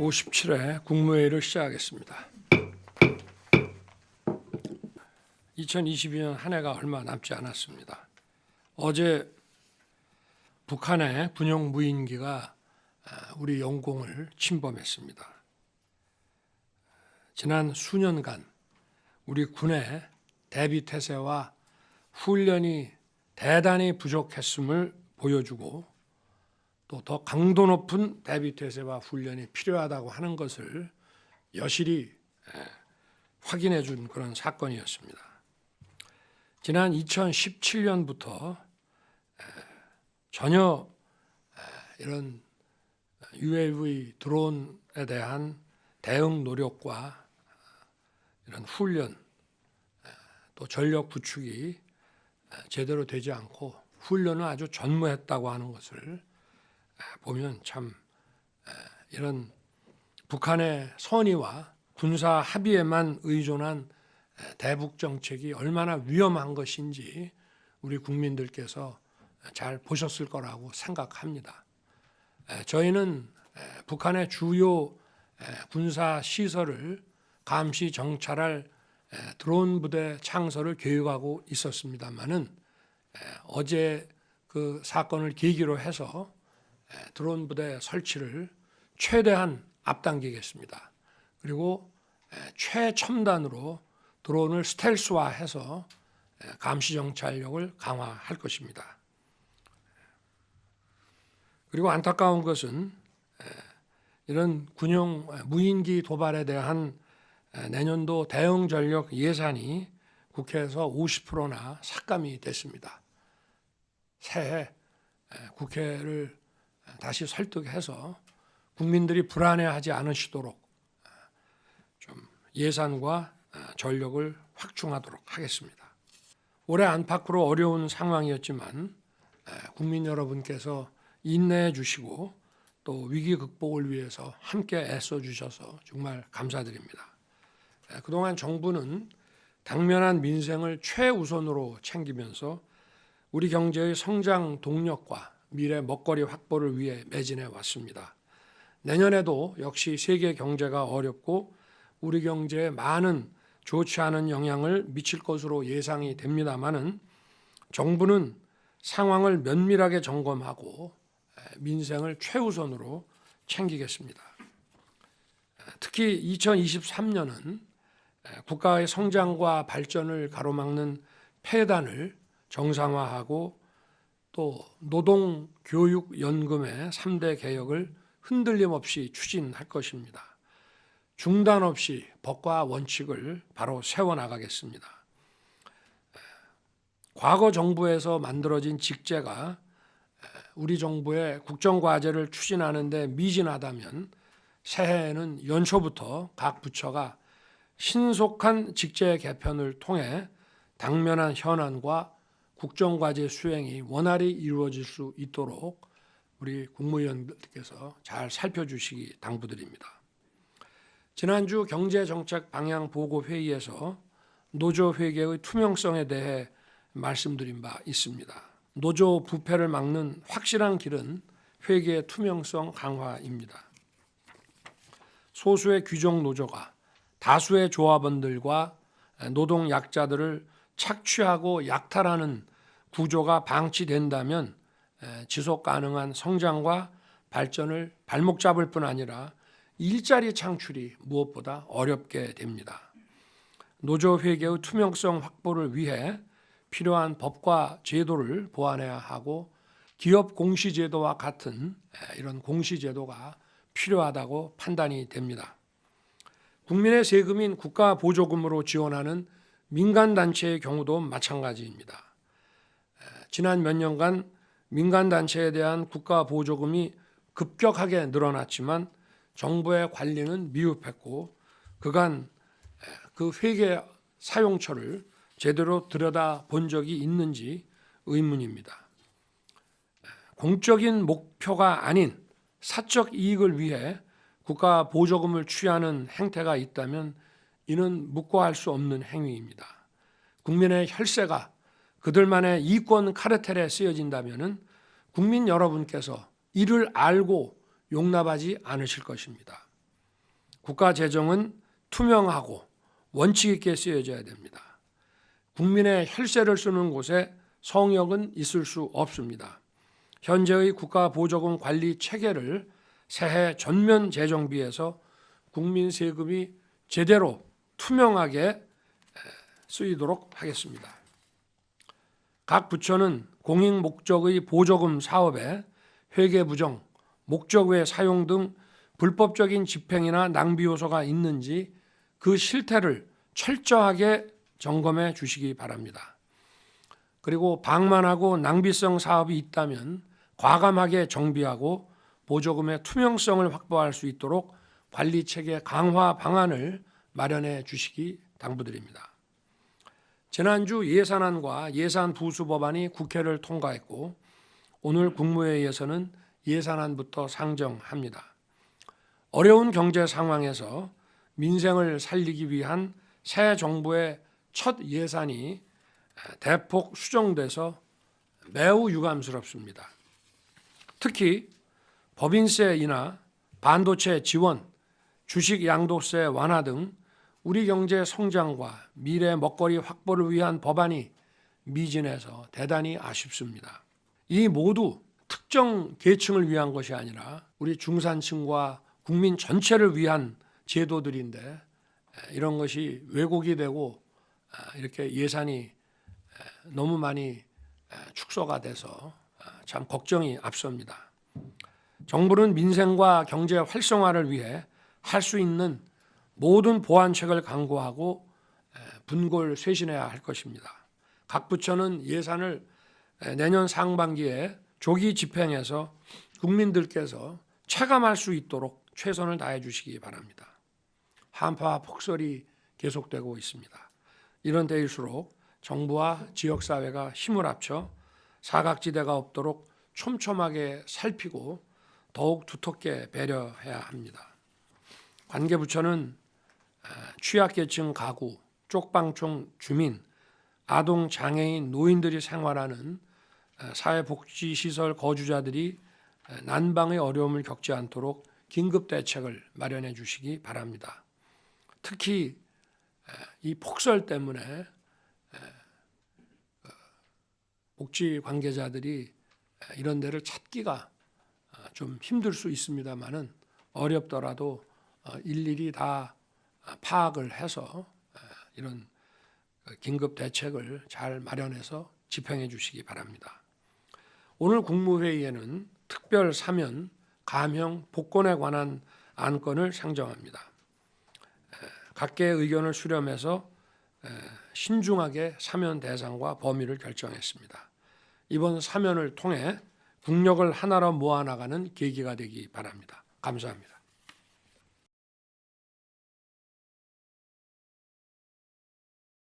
제57회 국무회의를 시작하겠습니다. 2022년 한 해가 얼마 남지 않았습니다. 어제 북한의 군용 무인기가 우리 영공을 침범했습니다. 지난 수년간 우리 군의 대비태세와 훈련이 대단히 부족했음을 보여주고 또 더 강도 높은 대비태세와 훈련이 필요하다고 하는 것을 여실히 확인해 준 그런 사건이었습니다. 지난 2017년부터 전혀 이런 UAV 드론에 대한 대응 노력과 이런 훈련 또 전력 구축이 제대로 되지 않고 훈련을 아주 전무했다고 하는 것을 보면 참 이런 북한의 선의와 군사 합의에만 의존한 대북 정책이 얼마나 위험한 것인지 우리 국민들께서 잘 보셨을 거라고 생각합니다. 저희는 북한의 주요 군사 시설을 감시 정찰할 드론 부대 창설을 계획하고 있었습니다만은 어제 그 사건을 계기로 해서 드론 부대 설치를 최대한 앞당기겠습니다. 그리고 최첨단으로 드론을 스텔스화해서 감시 정찰력을 강화할 것입니다. 그리고 안타까운 것은 이런 군용 무인기 도발에 대한 내년도 대응 전력 예산이 국회에서 50%나 삭감이 됐습니다. 새해 국회를 다시 설득해서 국민들이 불안해하지 않으시도록 좀 예산과 전력을 확충하도록 하겠습니다. 올해 안팎으로 어려운 상황이었지만 국민 여러분께서 인내해 주시고 또 위기 극복을 위해서 함께 애써 주셔서 정말 감사드립니다. 그동안 정부는 당면한 민생을 최우선으로 챙기면서 우리 경제의 성장 동력과 미래 먹거리 확보를 위해 매진해 왔습니다. 내년에도 역시 세계 경제가 어렵고 우리 경제에 많은 좋지 않은 영향을 미칠 것으로 예상이 됩니다마는 정부는 상황을 면밀하게 점검하고 민생을 최우선으로 챙기겠습니다. 특히 2023년은 국가의 성장과 발전을 가로막는 폐단을 정상화하고 또 노동교육연금의 3대 개혁을 흔들림 없이 추진할 것입니다. 중단 없이 법과 원칙을 바로 세워나가겠습니다. 과거 정부에서 만들어진 직제가 우리 정부의 국정과제를 추진하는 데 미진하다면 새해에는 연초부터 각 부처가 신속한 직제 개편을 통해 당면한 현안과 국정과제 수행이 원활히 이루어질 수 있도록 우리 국무위원들께서 잘 살펴주시기 당부드립니다. 지난주 경제정책 방향 보고 회의에서 노조 회계의 투명성에 대해 말씀드린 바 있습니다. 노조 부패를 막는 확실한 길은 회계의 투명성 강화입니다. 소수의 귀족 노조가 다수의 조합원들과 노동 약자들을 착취하고 약탈하는 구조가 방치된다면 지속 가능한 성장과 발전을 발목 잡을 뿐 아니라 일자리 창출이 무엇보다 어렵게 됩니다. 노조 회계의 투명성 확보를 위해 필요한 법과 제도를 보완해야 하고 기업 공시제도와 같은 이런 공시제도가 필요하다고 판단이 됩니다. 국민의 세금인 국가보조금으로 지원하는 민간단체의 경우도 마찬가지입니다. 지난 몇 년간 민간단체에 대한 국가보조금이 급격하게 늘어났지만 정부의 관리는 미흡했고 그간 그 회계 사용처를 제대로 들여다본 적이 있는지 의문입니다. 공적인 목표가 아닌 사적 이익을 위해 국가보조금을 취하는 행태가 있다면 이는 묵과할 수 없는 행위입니다. 국민의 혈세가 그들만의 이권 카르텔에 쓰여진다면 국민 여러분께서 이를 알고 용납하지 않으실 것입니다. 국가 재정은 투명하고 원칙 있게 쓰여져야 됩니다. 국민의 혈세를 쓰는 곳에 성역은 있을 수 없습니다. 현재의 국가 보조금 관리 체계를 새해 전면 재정비해서 국민 세금이 제대로 투명하게 쓰이도록 하겠습니다. 각 부처는 공익 목적의 보조금 사업에 회계 부정, 목적 외 사용 등 불법적인 집행이나 낭비 요소가 있는지 그 실태를 철저하게 점검해 주시기 바랍니다. 그리고 방만하고 낭비성 사업이 있다면 과감하게 정비하고 보조금의 투명성을 확보할 수 있도록 관리체계 강화 방안을 마련해 주시기 당부드립니다. 지난주 예산안과 예산부수법안이 국회를 통과했고 오늘 국무회의에서는 예산안부터 상정합니다. 어려운 경제 상황에서 민생을 살리기 위한 새 정부의 첫 예산이 대폭 수정돼서 매우 유감스럽습니다. 특히 법인세 인하, 반도체 지원, 주식 양도세 완화 등 우리 경제 성장과 미래 먹거리 확보를 위한 법안이 미진해서 대단히 아쉽습니다. 이 모두 특정 계층을 위한 것이 아니라 우리 중산층과 국민 전체를 위한 제도들인데 이런 것이 왜곡이 되고 이렇게 예산이 너무 많이 축소가 돼서 참 걱정이 앞섭니다. 정부는 민생과 경제 활성화를 위해 할 수 있는 모든 보완책을 강구하고 분골쇄신해야 할 것입니다. 각 부처는 예산을 내년 상반기에 조기 집행해서 국민들께서 체감할 수 있도록 최선을 다해 주시기 바랍니다. 한파와 폭설이 계속되고 있습니다. 이런 때일수록 정부와 지역사회가 힘을 합쳐 사각지대가 없도록 촘촘하게 살피고 더욱 두텁게 배려해야 합니다. 관계부처는 취약계층 가구, 쪽방촌 주민, 아동, 장애인, 노인들이 생활하는 사회복지시설 거주자들이 난방의 어려움을 겪지 않도록 긴급 대책을 마련해 주시기 바랍니다. 특히 이 폭설 때문에 복지 관계자들이 이런 데를 찾기가 좀 힘들 수 있습니다만은 어렵더라도 일일이 다 파악을 해서 이런 긴급 대책을 잘 마련해서 집행해 주시기 바랍니다. 오늘 국무회의에는 특별 사면, 감형, 복권에 관한 안건을 상정합니다. 각계의 의견을 수렴해서 신중하게 사면 대상과 범위를 결정했습니다. 이번 사면을 통해 국력을 하나로 모아나가는 계기가 되기 바랍니다. 감사합니다.